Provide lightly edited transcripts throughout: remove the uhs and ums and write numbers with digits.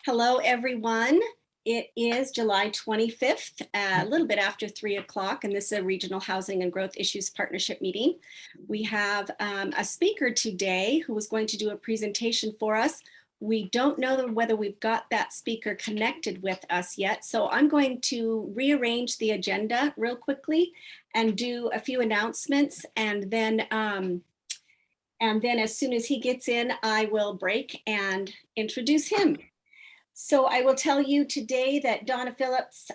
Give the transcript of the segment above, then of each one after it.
Hello, everyone. It is July 25th, a little bit after 3 o'clock, and this is a Regional Housing and Growth Issues Partnership meeting. We have a speaker today who is going to do a presentation for us. We don't know whether we've got that speaker connected with us yet, so I'm going to rearrange the agenda real quickly and do a few announcements, and then as soon as he gets in, I will break and introduce him. So I will tell you today that Donna Phillips,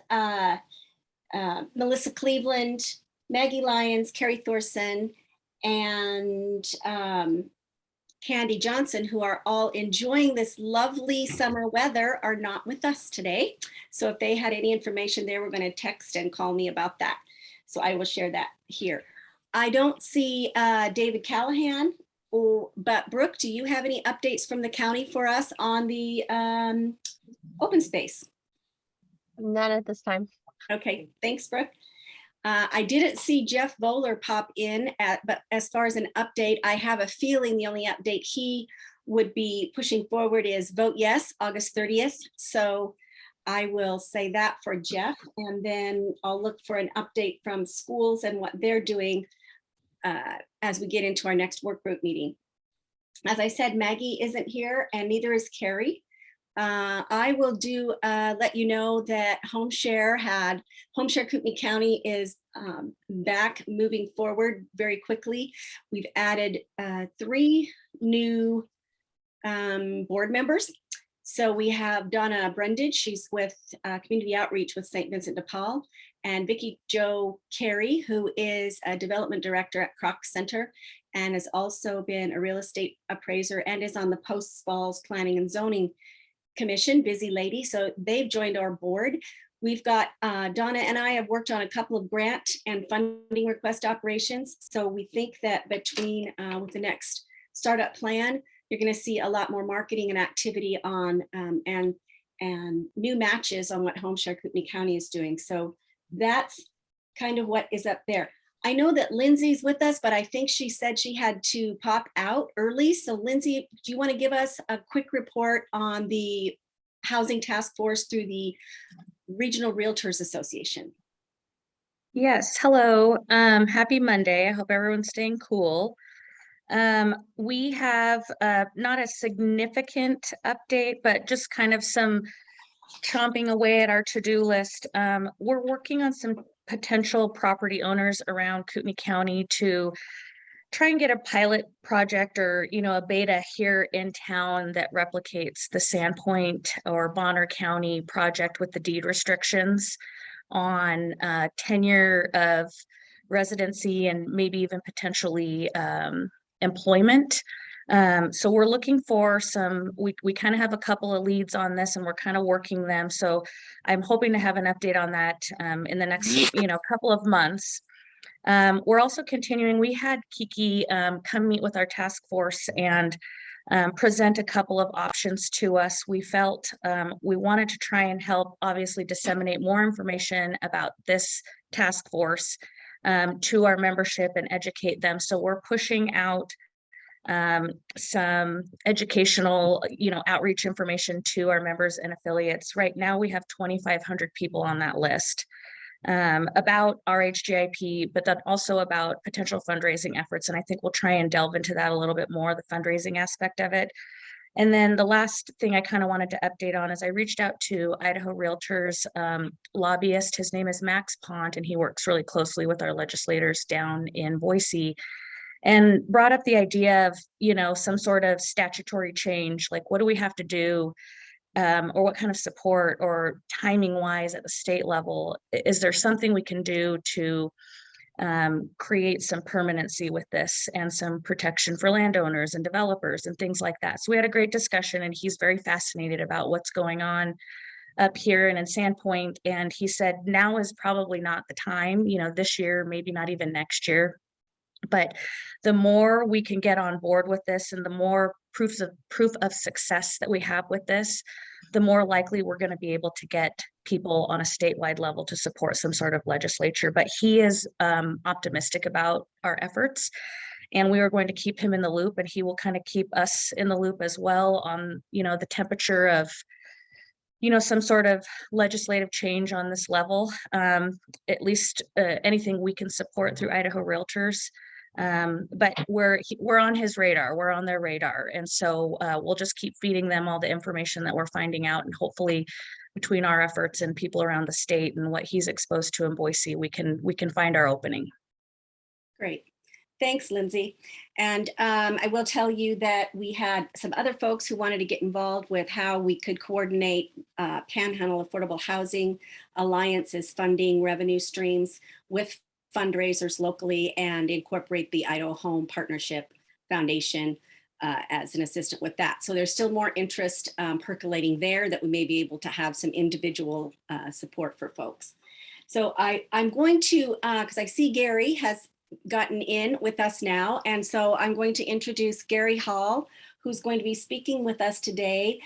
Melissa Cleveland, Maggie Lyons, Carrie Thorson, and Candy Johnson, who are all enjoying this lovely summer weather, are not with us today. So if they had any information, they were going to text and call me about that. So I will share that here. I don't see David Callahan. But Brooke, do you have any updates from the county for us on the open space? None at this time. Okay, thanks, Brooke. I didn't see Jeff Voller pop in, but as far as an update, I have a feeling the only update he would be pushing forward is vote yes, August 30th. So I will say that for Jeff, and then I'll look for an update from schools and what they're doing as we get into our next work group meeting. As I said, Maggie isn't here and neither is Carrie. I will let you know that HomeShare Kootenai County is back moving forward very quickly. We've added 3 new board members. So we have Donna Brundage, she's with Community Outreach with St. Vincent de Paul, and Vicki Jo Carey, who is a development director at Kroc Center and has also been a real estate appraiser and is on the Post Falls Planning and Zoning Commission, busy lady. So they've joined our board. We've got Donna and I have worked on a couple of grant and funding request operations. So we think that between with the next startup plan, you're going to see a lot more marketing and activity on and new matches on what HomeShare Kootenai County is doing. So that's kind of what is up there. I know that Lindsay's with us, but I think she said she had to pop out early. So Lindsay, do you want to give us a quick report on the housing task force through the Regional Realtors Association? Yes, hello. Happy Monday. I hope everyone's staying cool. We have not a significant update, but just kind of some chomping away at our to-do list. We're working on some potential property owners around Kootenai County to try and get a pilot project or, a beta here in town that replicates the Sandpoint or Bonner County project with the deed restrictions on tenure of residency and maybe even potentially employment. So we're looking for we kind of have a couple of leads on this and we're kind of working them. So I'm hoping to have an update on that in the next, couple of months. We're also continuing. We had Kiki come meet with our task force and present a couple of options to us. We felt we wanted to try and help obviously disseminate more information about this task force to our membership and educate them. So we're pushing out some educational, outreach information to our members and affiliates. Right now we have 2,500 people on that list about RHGIP, but then also about potential fundraising efforts. And I think we'll try and delve into that a little bit more, the fundraising aspect of it. And then the last thing I kind of wanted to update on is I reached out to Idaho Realtors lobbyist. His name is Max Pont, and he works really closely with our legislators down in Boise, and brought up the idea of, some sort of statutory change, like what do we have to do, or what kind of support or timing wise at the state level? Is there something we can do to create some permanency with this and some protection for landowners and developers and things like that? So we had a great discussion, and he's very fascinated about what's going on up here and in Sandpoint. And he said, now is probably not the time, this year, maybe not even next year. But the more we can get on board with this and the more proof of success that we have with this, the more likely we're going to be able to get people on a statewide level to support some sort of legislature. But he is optimistic about our efforts, and we are going to keep him in the loop, and he will kind of keep us in the loop as well on, the temperature of some sort of legislative change on this level, at least anything we can support through Idaho Realtors. But we're on his radar, we're on their radar. And so we'll just keep feeding them all the information that we're finding out, and hopefully between our efforts and people around the state and what he's exposed to in Boise, we can find our opening. Great. Thanks, Lindsay. And I will tell you that we had some other folks who wanted to get involved with how we could coordinate Panhandle Affordable Housing Alliance's funding revenue streams with fundraisers locally and incorporate the Idaho Home Partnership Foundation as an assistant with that. So there's still more interest percolating there, that we may be able to have some individual support for folks. So I'm going to, because I see Gary has gotten in with us now. And so I'm going to introduce Gary Hall, who's going to be speaking with us today.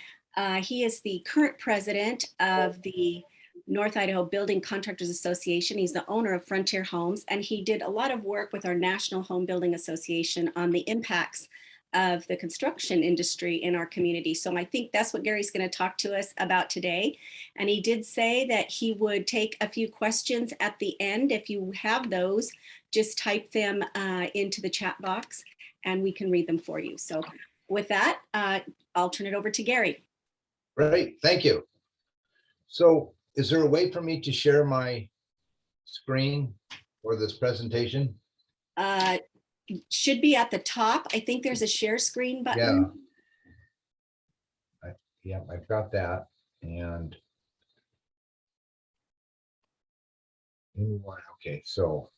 He is the current president of the North Idaho Building Contractors Association. He's the owner of Frontier Homes, and he did a lot of work with our National Home Building Association on the impacts of the construction industry in our community. So I think that's what Gary's going to talk to us about today. And he did say that he would take a few questions at the end. If you have those, just type them into the chat box and we can read them for you. So with that, I'll turn it over to Gary. Great, thank you. So is there a way for me to share my screen for this presentation? Should be at the top. I think there's a share screen button. Yeah, I've got that. And okay, so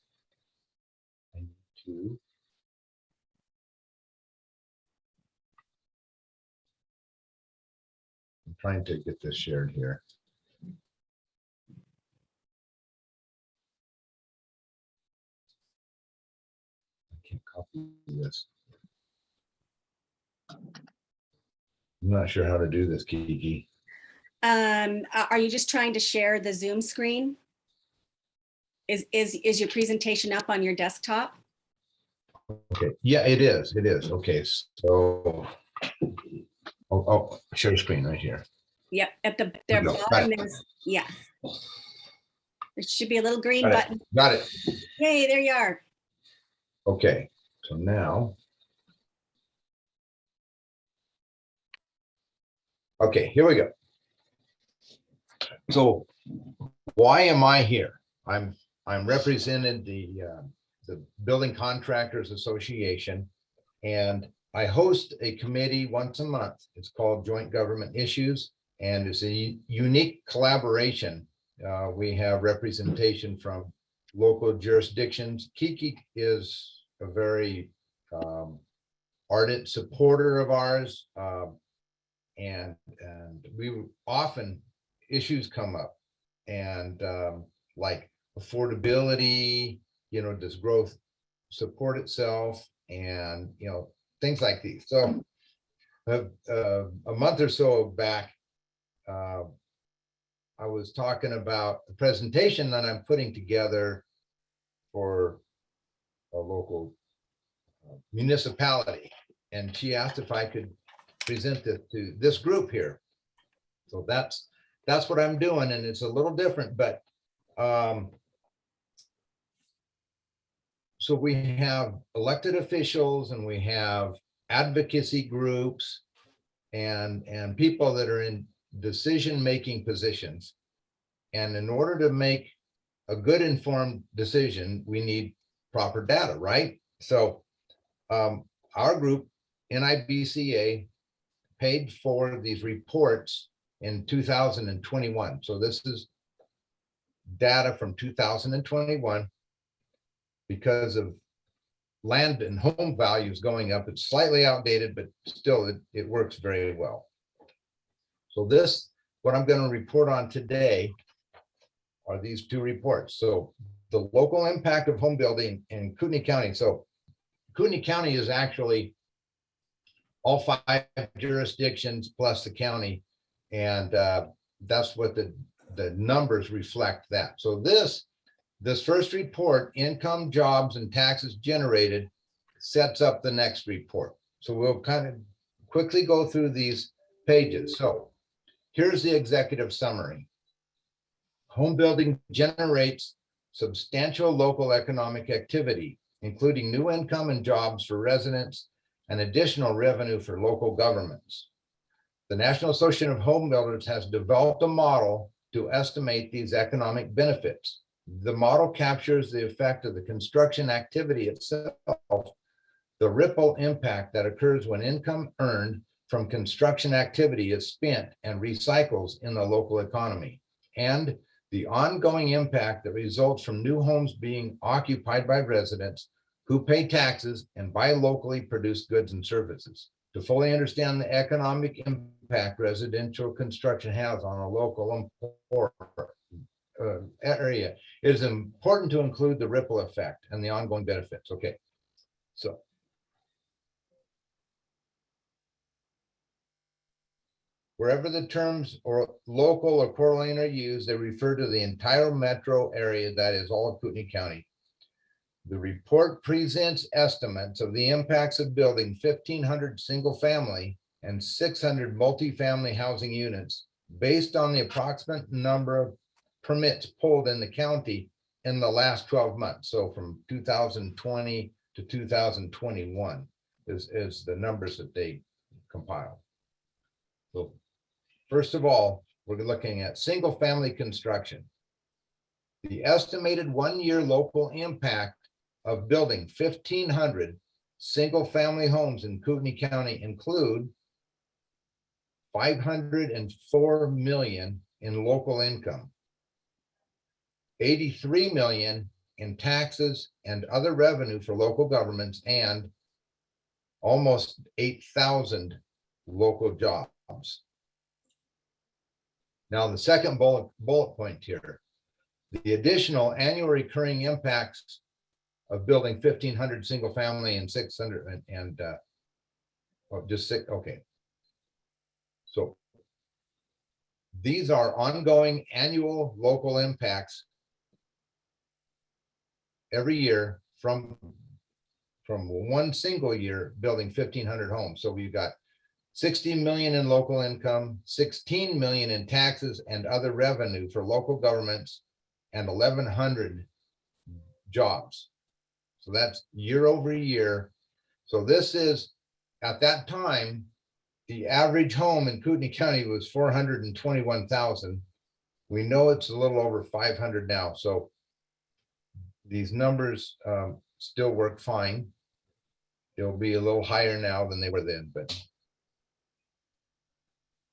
I need to. I'm trying to get this shared here. Can't copy this. I'm not sure how to do this, Kiki. Are you just trying to share the Zoom screen? Is your presentation up on your desktop? Okay, yeah, it is. It is. Okay, so oh, share screen right here. Yep, at the Go. bottom is, yeah. There should be a little green button. Got it. Yay, there you are. Okay, so now. Okay, here we go. So why am I here? I'm represented the Building Contractors Association, and I host a committee once a month. It's called Joint Government Issues, and it's a unique collaboration. We have representation from local jurisdictions. Kiki is a very ardent supporter of ours, and we often issues come up, and like affordability, does growth support itself, and things like these. So a month or so back, I was talking about the presentation that I'm putting together for a local municipality, and she asked if I could present it to this group here. So that's what I'm doing, and it's a little different, but so we have elected officials, and we have advocacy groups, and people that are in decision-making positions. And in order to make a good informed decision, we need proper data, right? So our group, NIBCA, paid for these reports in 2021. So this is data from 2021. Because of land and home values going up, it's slightly outdated, but still it works very well. So what I'm going to report on today are these two reports. So the local impact of home building in Kootenai County. So Kootenai County is actually all 5 jurisdictions plus the county, and that's what the numbers reflect that. So this first report, income, jobs, and taxes generated, sets up the next report. So we'll kind of quickly go through these pages. So Here's the executive summary. Home building generates substantial local economic activity, including new income and jobs for residents and additional revenue for local governments. The National Association of Home Builders has developed a model to estimate these economic benefits. The model captures the effect of the construction activity itself, the ripple impact that occurs when income earned from construction activity is spent and recycles in the local economy, and the ongoing impact that results from new homes being occupied by residents who pay taxes and buy locally produced goods and services. To fully understand the economic impact residential construction has on a local area, it is important to include the ripple effect and the ongoing benefits. Okay, so wherever the terms or local or correlating are used, they refer to the entire metro area, that is all of Kootenai County. The report presents estimates of the impacts of building 1,500 single-family and 600 multifamily housing units based on the approximate number of permits pulled in the county in the last 12 months. So from 2020 to 2021 is the numbers that they compiled. So first of all, we're looking at single-family construction. The estimated one-year local impact of building 1,500 single-family homes in Kootenai County include $504 million in local income, $83 million in taxes and other revenue for local governments, and almost 8,000 local jobs. Now, the second bullet point here, the additional annual recurring impacts of building 1,500 single family and 600 just six. Okay. So these are ongoing annual local impacts every year from one single year building 1,500 homes. So we've got 60 million in local income, 16 million in taxes and other revenue for local governments, and 1,100 jobs. So that's year over year. So this is, at that time, the average home in Kootenai County was 421,000. We know it's a little over 500 now. So these numbers still work fine. They'll be a little higher now than they were then, but.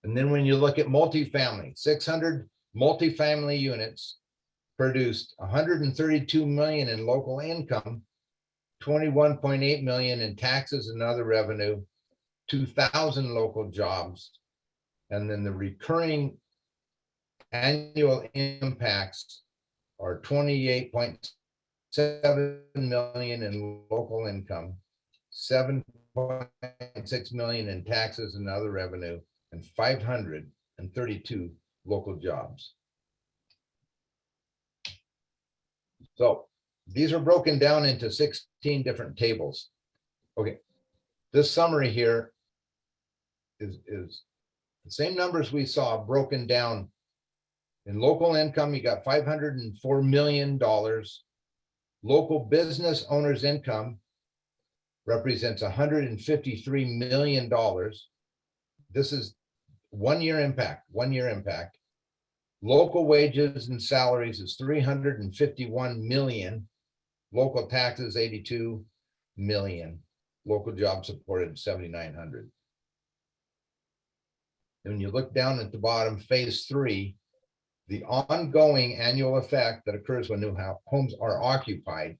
And then when you look at multifamily, 600 multifamily units produced 132 million in local income, 21.8 million in taxes and other revenue, 2,000 local jobs, and then the recurring annual impacts are 28.7 million in local income, 7.6 million in taxes and other revenue, and 532 local jobs. So these are broken down into 16 different tables. Okay, this summary here is the same numbers we saw broken down. In local income, you got $504 million. Local business owners' income represents $153 million. This is one year impact. Local wages and salaries is 351 million. Local taxes, 82 million. Local jobs supported, 7,900. And when you look down at the bottom, phase 3, the ongoing annual effect that occurs when new homes are occupied.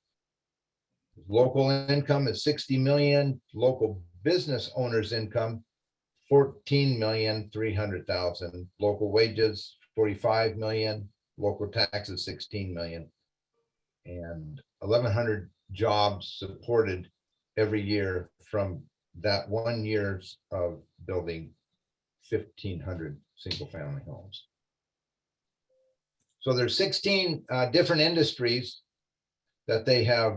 Local income is 60 million. Local business owners' income, 14,300,000. Local wages, 45 million. Local taxes, 16 million. And 1,100 jobs supported every year from that 1 years of building 1,500 single family homes. So there's 16 different industries that they have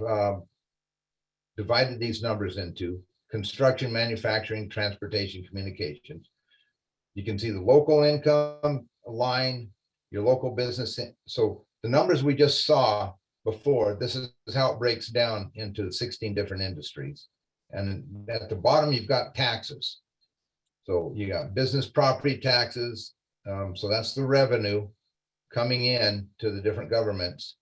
divided these numbers into: construction, manufacturing, transportation, communications. You can see the local income line, your local business. So the numbers we just saw before, this is how it breaks down into 16 different industries. And at the bottom, you've got taxes. So you got business property taxes. So that's the revenue coming in to the different governments.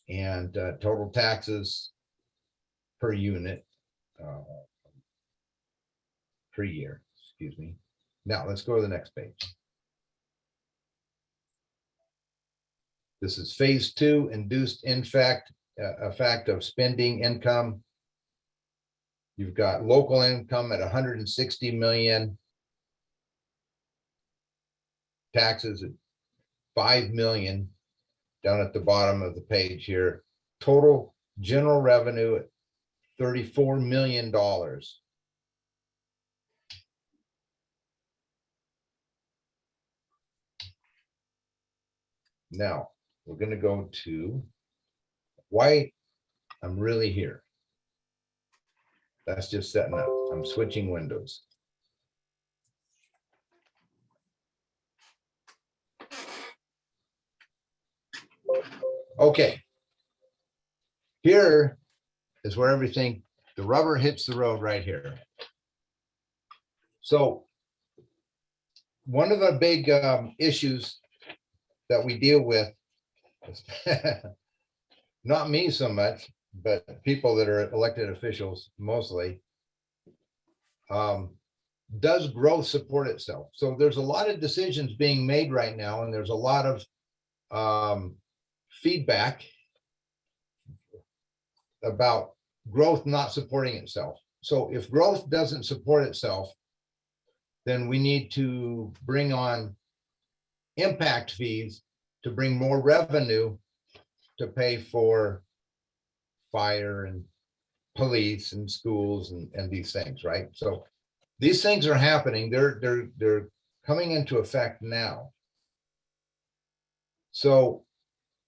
And total taxes per unit per year, excuse me. Now let's go to the next page. This is phase 2, induced effect of spending income. You've got local income at 160 million. Taxes at 5 million down at the bottom of the page here. Total general revenue at $34 million. Now, we're going to go to why I'm really here. That's just setting up. I'm switching windows. Okay. Here is where everything, the rubber hits the road right here. So one of the big issues that we deal with, not me so much, but people that are elected officials mostly, does growth support itself? So there's a lot of decisions being made right now, and there's a lot of feedback about growth not supporting itself. So if growth doesn't support itself, then we need to bring on impact fees to bring more revenue to pay for fire and police and schools and these things, right? So these things are happening. They're coming into effect now. So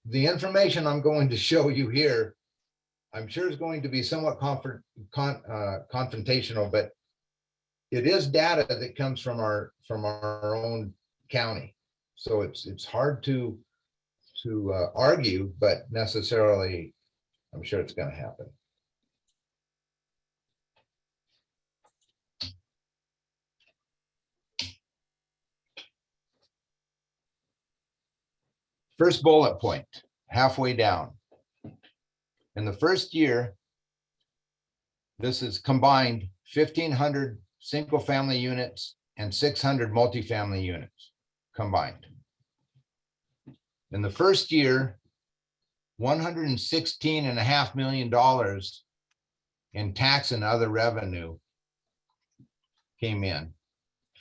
the information I'm going to show you here, I'm sure is going to be somewhat confrontational, but it is data that comes from our own county. So it's hard to argue, but necessarily, I'm sure it's going to happen. First bullet point, halfway down. In the first year, this is combined 1,500 single-family units and 600 multifamily units combined. In the first year, $116.5 million in tax and other revenue came in.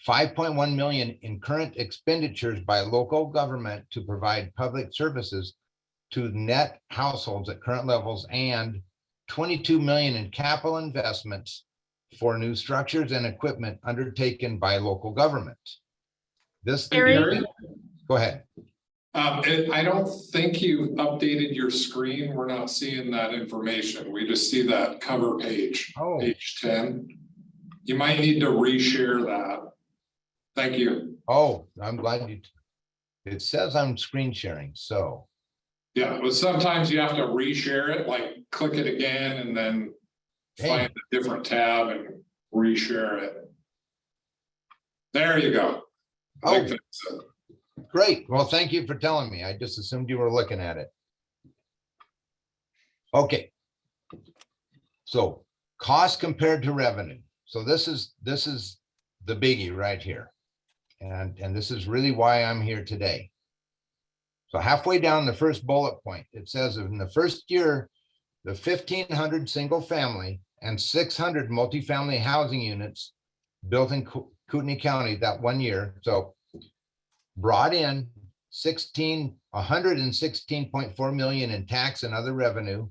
5.1 million in current expenditures by local government to provide public services to net households at current levels, and 22 million in capital investments for new structures and equipment undertaken by local governments. This, Gary? go ahead. I don't think you updated your screen. We're not seeing that information. We just see that cover page, page 10. You might need to reshare that. Thank you. Oh, I'm glad you, it says I'm screen sharing, so. Yeah, but sometimes you have to reshare it, like click it again and then find a different tab and reshare it. There you go. Oh, great. Well, thank you for telling me. I just assumed you were looking at it. Okay. So cost compared to revenue. So this is the biggie right here. And this is really why I'm here today. So halfway down the first bullet point, it says in the first year, the 1,500 single family and 600 multifamily housing units built in Kootenai County that 1 year. So brought in $116.4 million in tax and other revenue,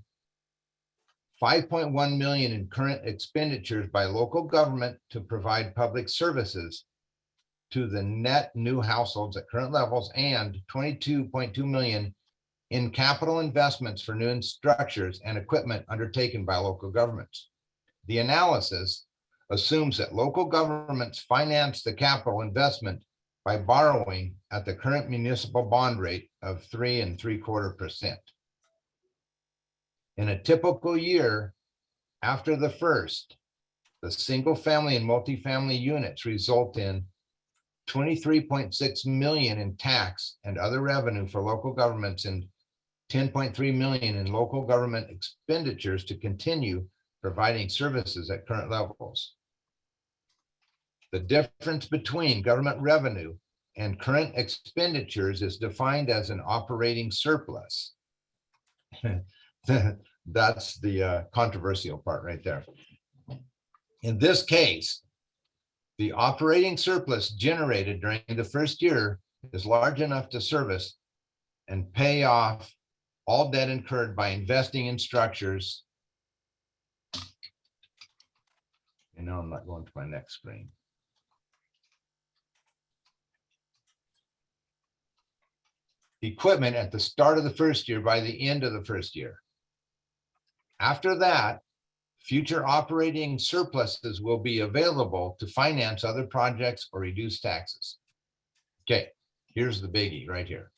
5.1 million in current expenditures by local government to provide public services to the net new households at current levels, and 22.2 million in capital investments for new structures and equipment undertaken by local governments. The analysis assumes that local governments finance the capital investment by borrowing at the current municipal bond rate of 3.75%. In a typical year, after the first, the single family and multifamily units result in 23.6 million in tax and other revenue for local governments and 10.3 million in local government expenditures to continue providing services at current levels. The difference between government revenue and current expenditures is defined as an operating surplus. That's the controversial part right there. In this case, the operating surplus generated during the first year is large enough to service and pay off all debt incurred by investing in structures. And now I'm not going to my next screen. Equipment at the start of the first year by the end of the first year. After that, future operating surpluses will be available to finance other projects or reduce taxes. Okay, here's the biggie right here.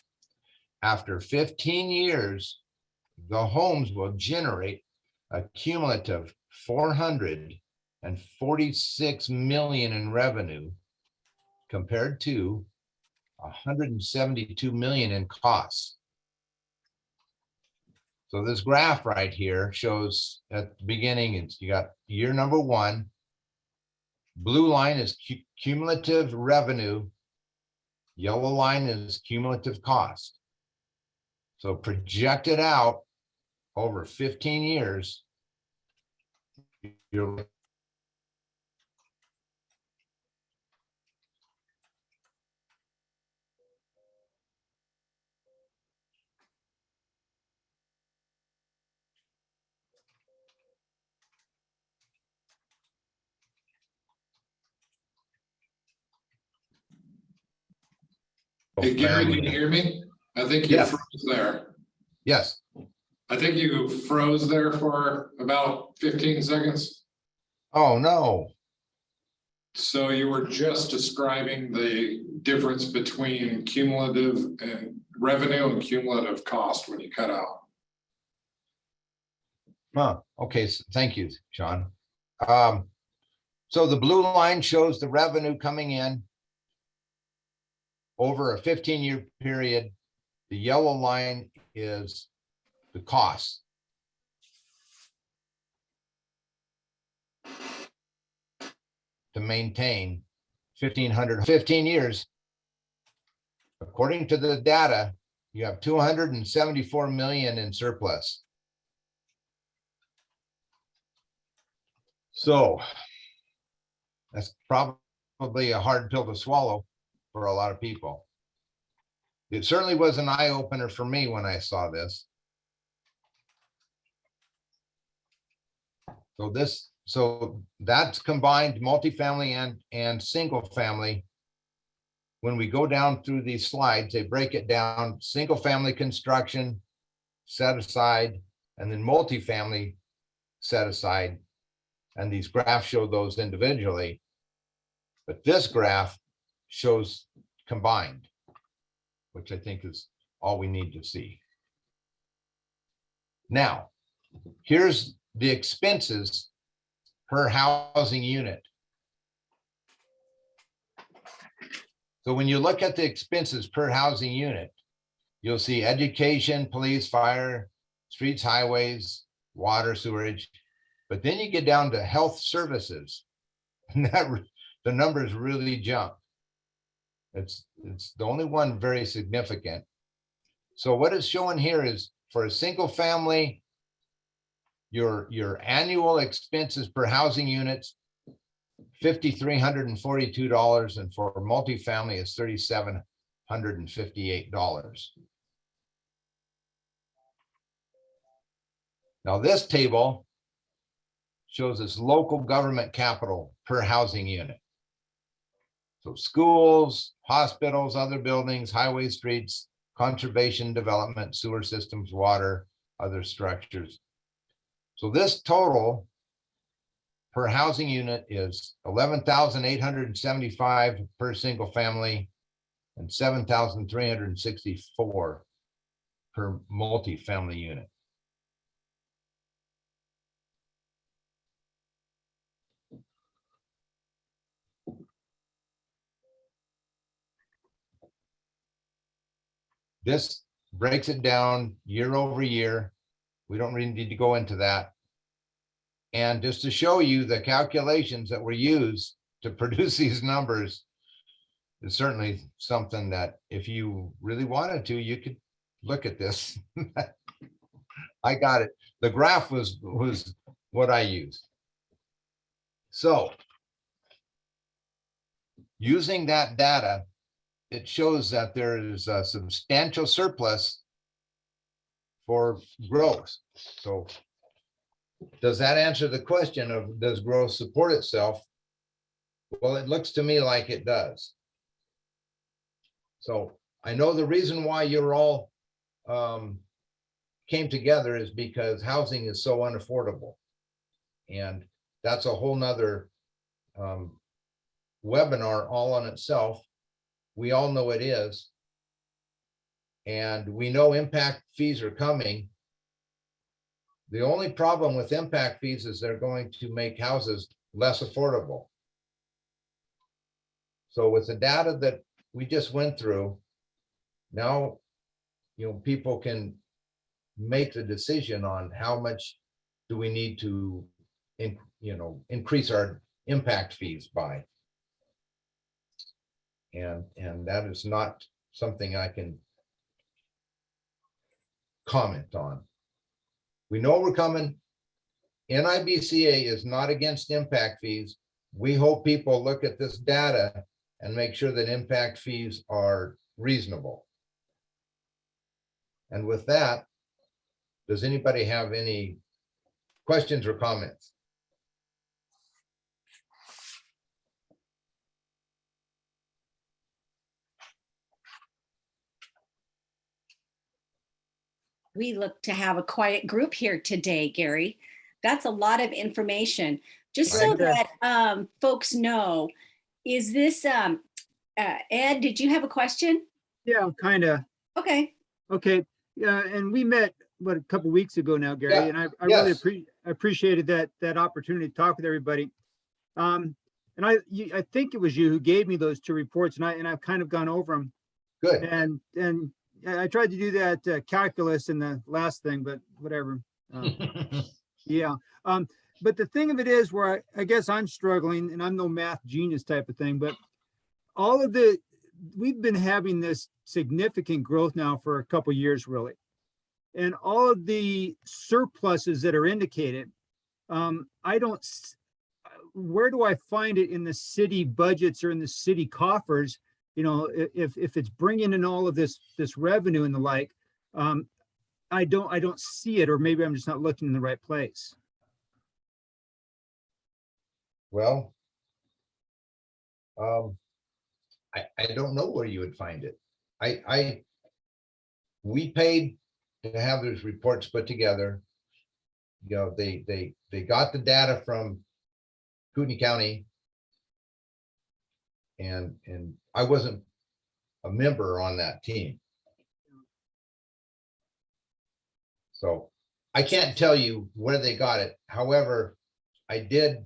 After 15 years, the homes will generate a cumulative 446 million in revenue compared to 172 million in costs. So this graph right here shows at the beginning, you got year number one, blue line is cumulative revenue, yellow line is cumulative cost. So projected out over 15 years, you're Hey, Gary, can you hear me? I think you Yes. froze there. Yes. I think you froze there for about 15 seconds. Oh, no. So you were just describing the difference between cumulative and revenue and cumulative cost when you cut out. Huh. Okay. So thank you, Sean. So the blue line shows the revenue coming in over a 15-year period. The yellow line is the cost. To maintain 15 years. According to the data, you have 274 million in surplus. So that's probably a hard pill to swallow for a lot of people. It certainly was an eye opener for me when I saw this. So that's combined multifamily and single family. When we go down through these slides, they break it down, single family construction set aside, and then multifamily set aside. And these graphs show those individually. But this graph shows combined, which I think is all we need to see. Now, here's the expenses per housing unit. So when you look at the expenses per housing unit, you'll see education, police, fire, streets, highways, water, sewerage. But then you get down to health services, and the numbers really jump. It's the only one very significant. So what it's showing here is for a single family, your annual expenses per housing units, $5,342, and for multifamily is $3,758. Now this table shows us local government capital per housing unit. So schools, hospitals, other buildings, highways, streets, conservation, development, sewer systems, water, other structures. So this total per housing unit is 11,875 per single family and 7,364 per multi-family unit. This breaks it down year over year. We don't really need to go into that. And just to show you the calculations that were used to produce these numbers is certainly something that if you really wanted to, you could look at this. I got it. The graph was what I used. So using that data, it shows that there is a substantial surplus for growth. So does that answer the question of does growth support itself? Well, it looks to me like it does. So I know the reason why you're all came together is because housing is so unaffordable. And that's a whole nother webinar all on itself. We all know it is. And we know impact fees are coming. The only problem with impact fees is they're going to make houses less affordable. So with the data that we just went through, now, people can make the decision on how much do we need to, increase our impact fees by. And that is not something I can comment on. We know we're coming. NIBCA is not against impact fees. We hope people look at this data and make sure that impact fees are reasonable. And with that, does anybody have any questions or comments? We look to have a quiet group here today, Gary. That's a lot of information. Just so that folks know, is this, Ed, did you have a question? Yeah, kind of. Okay. Okay. Yeah, and we met a couple weeks ago now, Gary, Yeah, and I yes. really appreciated that opportunity to talk with everybody. And I think it was you who gave me those two reports, and I've kind of gone over them. Good. And I tried to do that calculus in the last thing, but whatever. Yeah. But the thing of it is where I guess I'm struggling, and I'm no math genius type of thing, but we've been having this significant growth now for a couple of years, really. And all of the surpluses that are indicated, where do I find it in the city budgets or in the city coffers? If it's bringing in all of this revenue and the like, I don't see it, or maybe I'm just not looking in the right place. Well, I don't know where you would find it. We paid to have those reports put together. They got the data from Kootenai County, and I wasn't a member on that team, so I can't tell you where they got it. However, I did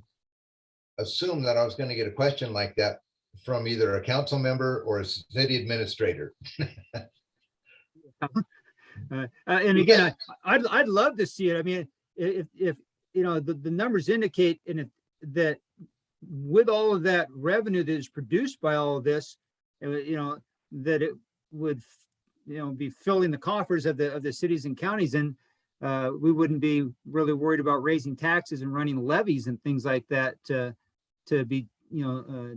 assume that I was going to get a question like that from either a council member or a city administrator. And again, I'd love to see it. I mean, if the numbers indicate that with all of that revenue that is produced by all of this, that it would, be filling the coffers of the cities and counties, and we wouldn't be really worried about raising taxes and running levies and things like that to be,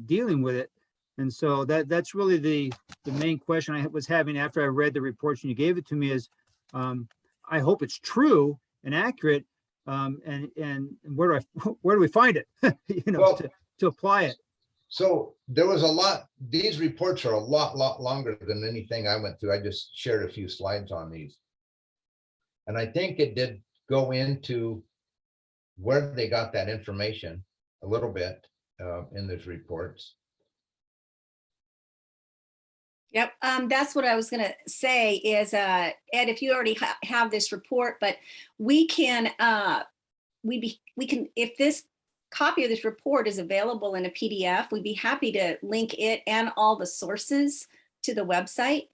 dealing with it. And so that's really the main question I was having after I read the reports and you gave it to me is, I hope it's true and accurate. And where do we find it, to apply it? So there was a lot, these reports are a lot longer than anything I went through. I just shared a few slides on these. And I think it did go into where they got that information. a little bit in these reports. Yep, that's what I was gonna say is, Ed, if you already have this report, but we can, we can, if this copy of this report is available in a PDF, we'd be happy to link it and all the sources to the website.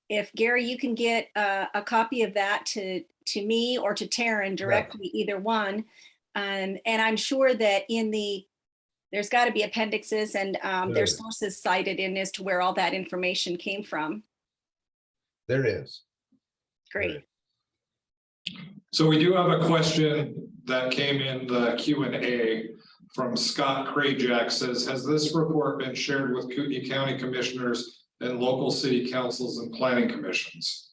If Gary, you can get a copy of that to me or to Taryn directly, either one. And I'm sure that there's got to be appendixes and there's sources cited in as to where all that information came from. There is. Great. So we do have a question that came in the Q&A from Scott Krajak. Says, has this report been shared with Kootenai County commissioners and local city councils and planning commissions?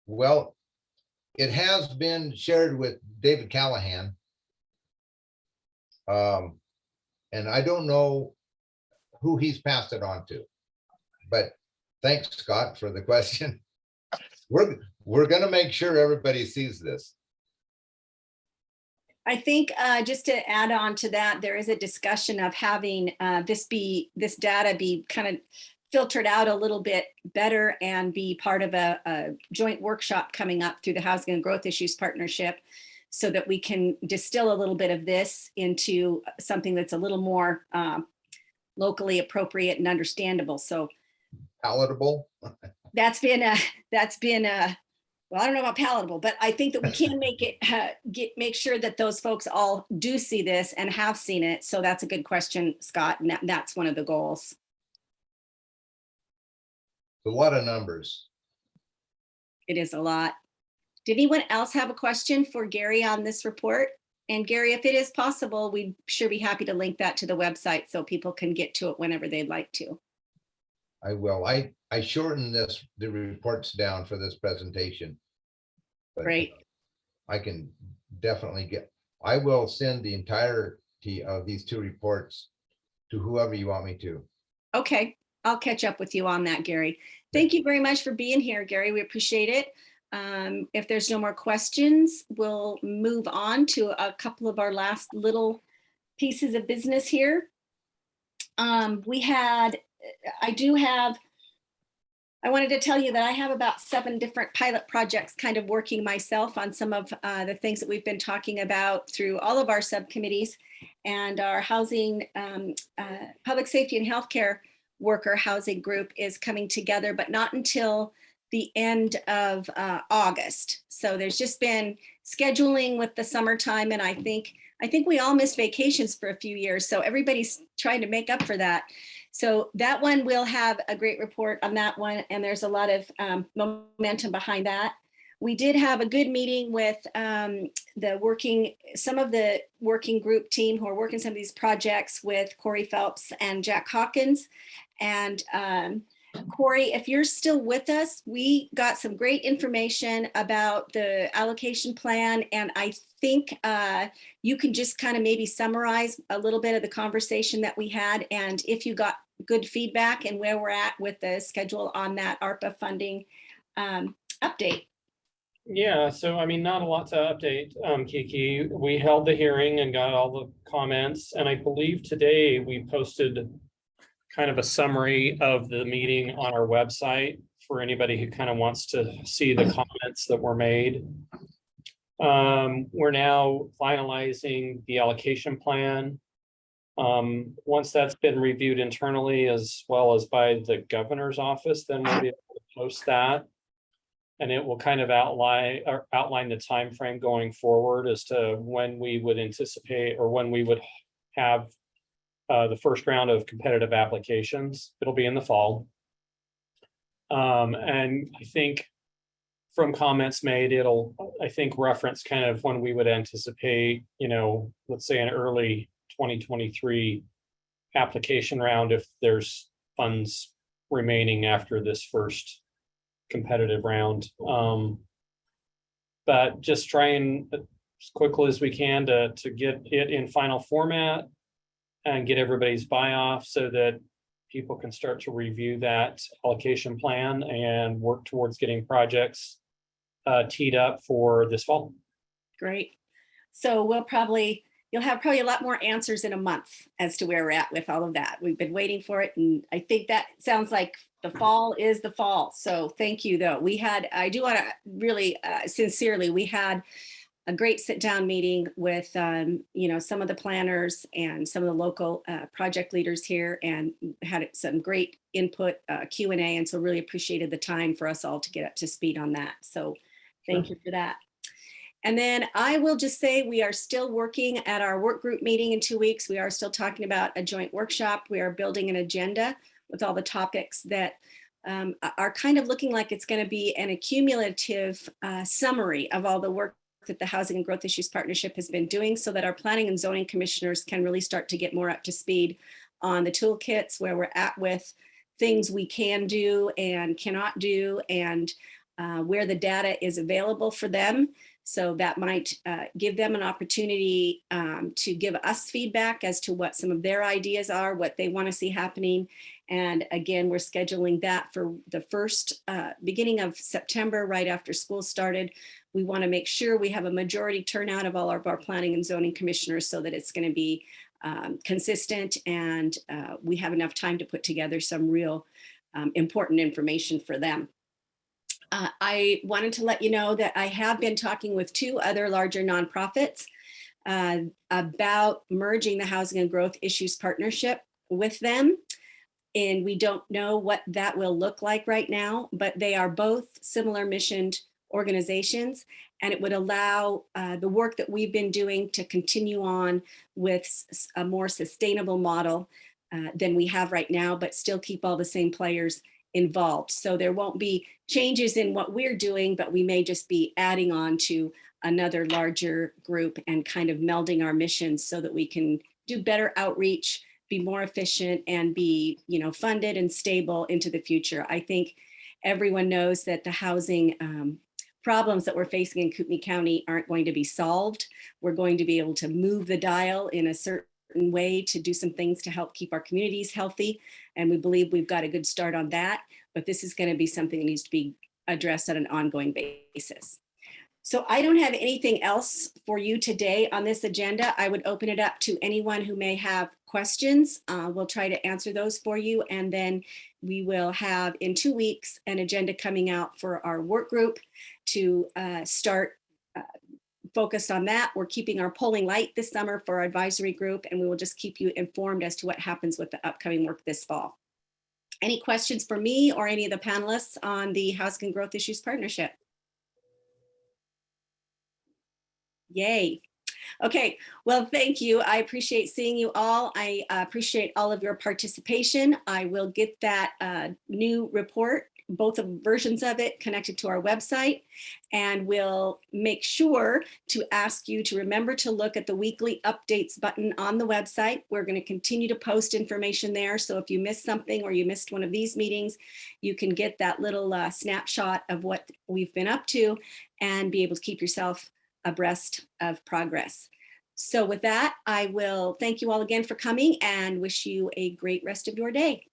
Well, it has been shared with David Callahan. And I don't know who he's passed it on to, but thanks, Scott, for the question. We're going to make sure everybody sees this. I think just to add on to that, there is a discussion of having this data be kind of filtered out a little bit better and be part of a joint workshop coming up through the Housing and Growth Issues Partnership, so that we can distill a little bit of this into something that's a little more locally appropriate and understandable. So Palatable. that's been well, I don't know about palatable, but I think that we can make it make sure that those folks all do see this and have seen it. So that's a good question, Scott, and that's one of the goals. A lot of numbers. It is a lot. Did anyone else have a question for Gary on this report? And Gary, if it is possible, we'd sure be happy to link that to the website so people can get to it whenever they'd like to. I will. I shortened the reports down for this presentation. But Great. I can definitely I will send the entirety of these two reports to whoever you want me to. Okay, I'll catch up with you on that, Gary. Thank you very much for being here, Gary. We appreciate it. If there's no more questions, we'll move on to a couple of our last little pieces of business here. I wanted to tell you that I have about 7 different pilot projects kind of working myself on some of the things that we've been talking about through all of our subcommittees, and our housing, public safety and healthcare worker housing group is coming together, but not until the end of August. So there's just been scheduling with the summertime, and I think we all missed vacations for a few years. So everybody's trying to make up for that. So that one will have a great report on that one, and there's a lot of momentum behind that. We did have a good meeting with some of the working group team who are working some of these projects with Corey Phelps and Jack Hawkins. And Corey, if you're still with us, we got some great information about the allocation plan, and I think you can just kind of maybe summarize a little bit of the conversation that we had, and if you got good feedback and where we're at with the schedule on that ARPA funding update. Yeah, so I mean, not a lot to update, Kiki. We held the hearing and got all the comments, and I believe today we posted kind of a summary of the meeting on our website for anybody who kind of wants to see the comments that were made. We're now finalizing the allocation plan. Once that's been reviewed internally as well as by the governor's office, then we'll be able to post that. And it will kind of outline the time frame going forward as to when we would anticipate or when we would have the first round of competitive applications. It'll be in the fall. And I think from comments made, it'll, I think, reference kind of when we would anticipate, let's say an early 2023 application round if there's funds remaining after this first competitive round. But just trying as quickly as we can to get it in final format and get everybody's buy-off so that people can start to review that allocation plan and work towards getting projects teed up for this fall. Great. So we'll probably you'll have probably a lot more answers in a month as to where we're at with all of that. We've been waiting for it, and I think that sounds like the fall is the fall. So thank you, though. I do want to really sincerely, we had a great sit-down meeting with some of the planners and some of the local project leaders here, and had some great input, Q&A, and so really appreciated the time for us all to get up to speed on that. So thank you for that. And then I will just say we are still working at our work group meeting in 2 weeks. We are still talking about a joint workshop. We are building an agenda with all the topics that are kind of looking like it's going to be an accumulative summary of all the work that the Housing and Growth Issues Partnership has been doing, so that our planning and zoning commissioners can really start to get more up to speed on the toolkits, where we're at with things we can do and cannot do, and where the data is available for them. So that might give them an opportunity to give us feedback as to what some of their ideas are, what they want to see happening. And again, we're scheduling that for the first beginning of September, right after school started. We want to make sure we have a majority turnout of all of our planning and zoning commissioners, so that it's going to be consistent, and we have enough time to put together some real important information for them. I wanted to let you know that I have been talking with 2 other larger nonprofits about merging the Housing and Growth Issues Partnership with them. And we don't know what that will look like right now, but they are both similar missioned organizations, and it would allow the work that we've been doing to continue on with a more sustainable model than we have right now, but still keep all the same players involved. So there won't be changes in what we're doing, but we may just be adding on to another larger group and kind of melding our missions so that we can do better outreach, be more efficient, and be, funded and stable into the future. I think everyone knows that the housing problems that we're facing in Kootenai County aren't going to be solved. We're going to be able to move the dial in a certain way to do some things to help keep our communities healthy. And we believe we've got a good start on that, but this is going to be something that needs to be addressed on an ongoing basis. So I don't have anything else for you today on this agenda. I would open it up to anyone who may have questions. We'll try to answer those for you. And then we will have in 2 weeks an agenda coming out for our work group to start focused on that. We're keeping our polling light this summer for our advisory group, and we will just keep you informed as to what happens with the upcoming work this fall. Any questions for me or any of the panelists on the Housing and Growth Issues Partnership? Yay. Okay, well, thank you. I appreciate seeing you all. I appreciate all of your participation. I will get that new report, both of versions of it, connected to our website, and we'll make sure to ask you to remember to look at the weekly updates button on the website. We're going to continue to post information there. So if you missed something or you missed one of these meetings, you can get that little snapshot of what we've been up to and be able to keep yourself abreast of progress. So with that, I will thank you all again for coming and wish you a great rest of your day.